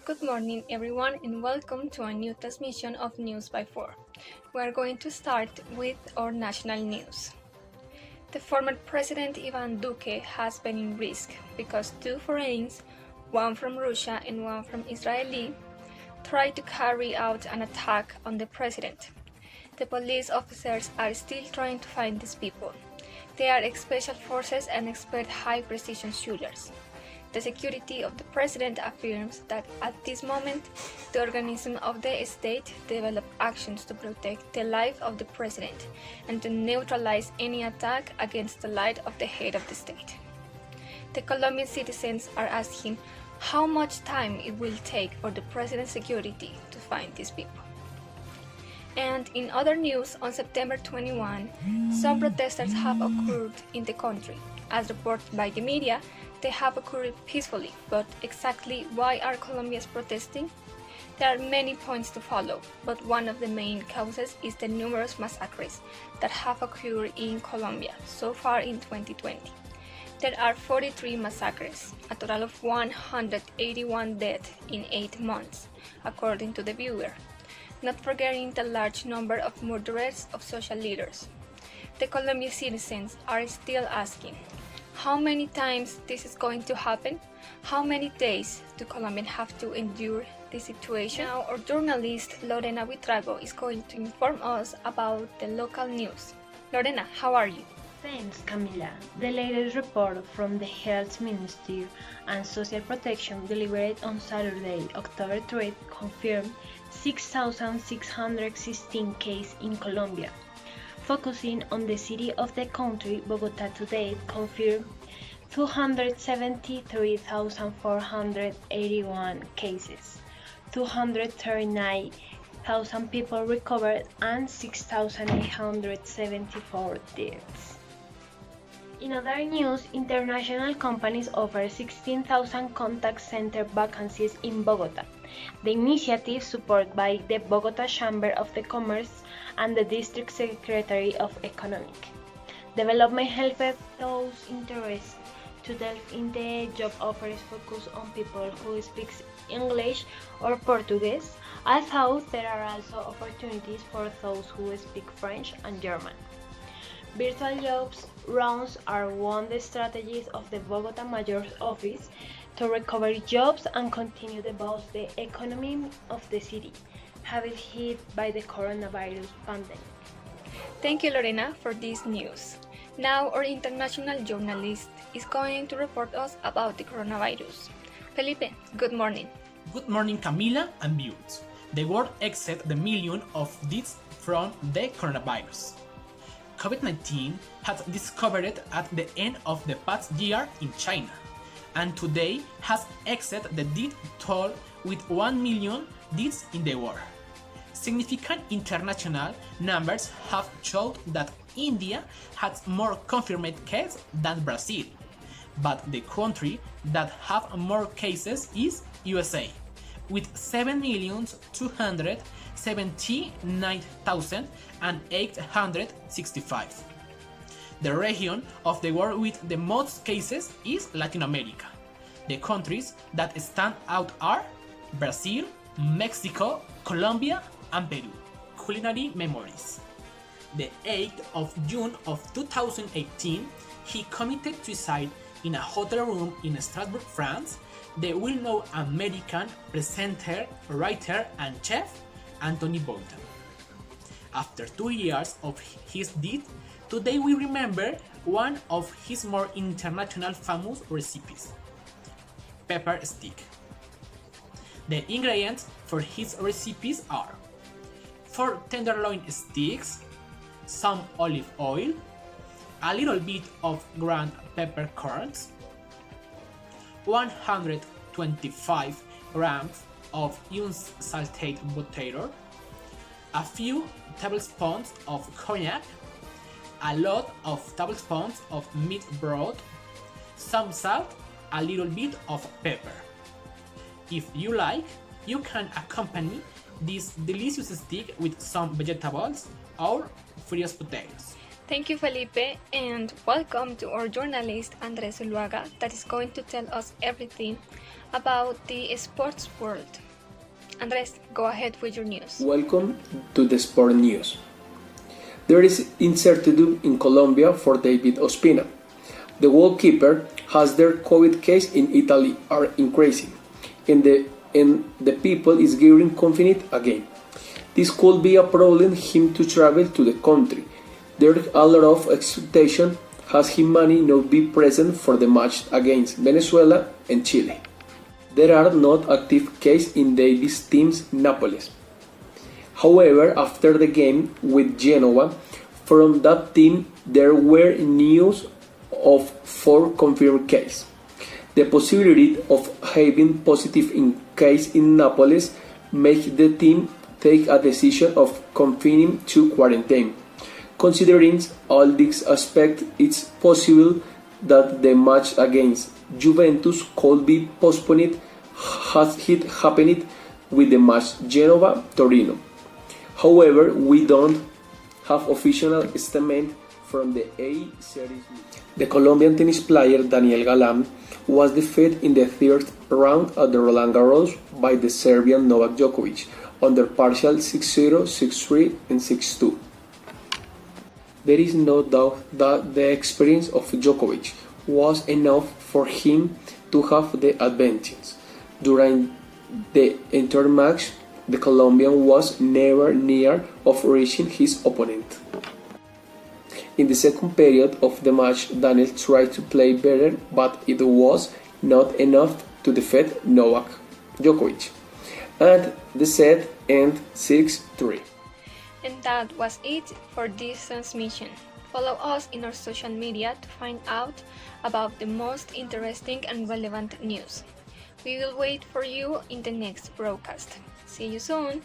Good morning, everyone, and welcome to a new transmission of News by 4. We are going to start with our national news. The former President Ivan Duque has been in risk because two foreigners, one from Russia and one from Israel, tried to carry out an attack on the president. The police officers are still trying to find these people. They are special forces and expert high-precision shooters. The security of the president affirms that at this moment, the organism of the state developed actions to protect the life of the president and to neutralize any attack against the life of the head of the state. The Colombian citizens are asking how much time it will take for the president's security to find these people. And in other news, on September 21, some protesters have occurred in the country. As reported by the media, they have occurred peacefully, but exactly why are Colombians protesting? There are many points to follow, but one of the main causes is the numerous massacres that have occurred in Colombia so far in 2020. There are 43 massacres, a total of 181 deaths in 8 months, according to the viewer, not forgetting the large number of murders of social leaders. The Colombian citizens are still asking, how many times this is going to happen? How many days do Colombians have to endure this situation? Now our journalist Lorena Buitrago is going to inform us about the local news. Lorena, how are you? Thanks, Camila. The latest report from the Health Ministry and Social Protection delivered on Saturday, October 3rd, confirmed 6,616 cases in Colombia. Focusing on the city of the country, Bogotá today confirmed 273,481 cases, 239,000 people recovered, and 6,874 deaths. In other news, international companies offer 16,000 contact center vacancies in Bogotá. The initiative, supported by the Bogotá Chamber of Commerce and the District Secretary of Economic Development, helped those interested to delve in the job offers focus on people who speak English or Portuguese, although there are also opportunities for those who speak French and German. Virtual jobs rounds are one of the strategies of the Bogotá Mayor's office to recover jobs and continue to boost the economy of the city, heavily hit by the coronavirus pandemic. Thank you, Lorena, for this news. Now our international journalist is going to report us about the coronavirus. Felipe, good morning. Good morning, Camila and viewers. The world exceeds the million of deaths from the coronavirus. COVID-19 has discovered at the end of the past year in China, and today has exceeded the death toll with 1 million deaths in the world. Significant international numbers have shown that India has more confirmed cases than Brazil, but the country that has more cases is USA, with 7,279,865. The region of the world with the most cases is Latin America. The countries that stand out are Brazil, Mexico, Colombia, and Peru. Culinary memories. The 8th of June of 2018, he committed suicide in a hotel room in Strasbourg, France. The well-known American presenter, writer, and chef Anthony Bourdain. After 2 years of his death, today we remember one of his more international famous recipes, pepper stick. The ingredients for his recipes are 4 tenderloin sticks, some olive oil, a little bit of ground peppercorns, 125 grams of unsalted butter, a few tablespoons of cognac, a lot of tablespoons of meat broth, some salt, a little bit of pepper. If you like, you can accompany this delicious stick with some vegetables or fried potatoes. Thank you, Felipe, and welcome to our journalist Andres Zuluaga that is going to tell us everything about the sports world. Andres, go ahead with your news. Welcome to the sport news. There is uncertainty in Colombia for David Ospina. The goalkeeper has their COVID case in Italy are increasing, and the people is getting confident again. This could be a problem him to travel to the country. There is a lot of expectation as he may not be present for the match against Venezuela and Chile. There are not active cases in Davis' team's Naples. However, after the game with Genoa, from that team there were news of 4 confirmed cases. The possibility of having positive case in Naples makes the team take a decision of confining to quarantine. Considering all these aspects, it's possible that the match against Juventus could be postponed as it happened with the match Genova-Torino. However, we don't have official statement from the A Series. The Colombian tennis player Daniel Galan was defeated in the third round at the Roland Garros by the Serbian Novak Djokovic under partial 6-0, 6-3 and 6-2. There is no doubt that the experience of Djokovic was enough for him to have the advantage. During the entire match, the Colombian was never near of reaching his opponent. In the second period of the match, Daniel tried to play better, but it was not enough to defeat Novak Djokovic. And the set ended 6-3. And that was it for this transmission. Follow us in our social media to find out about the most interesting and relevant news. We will wait for you in the next broadcast. See you soon!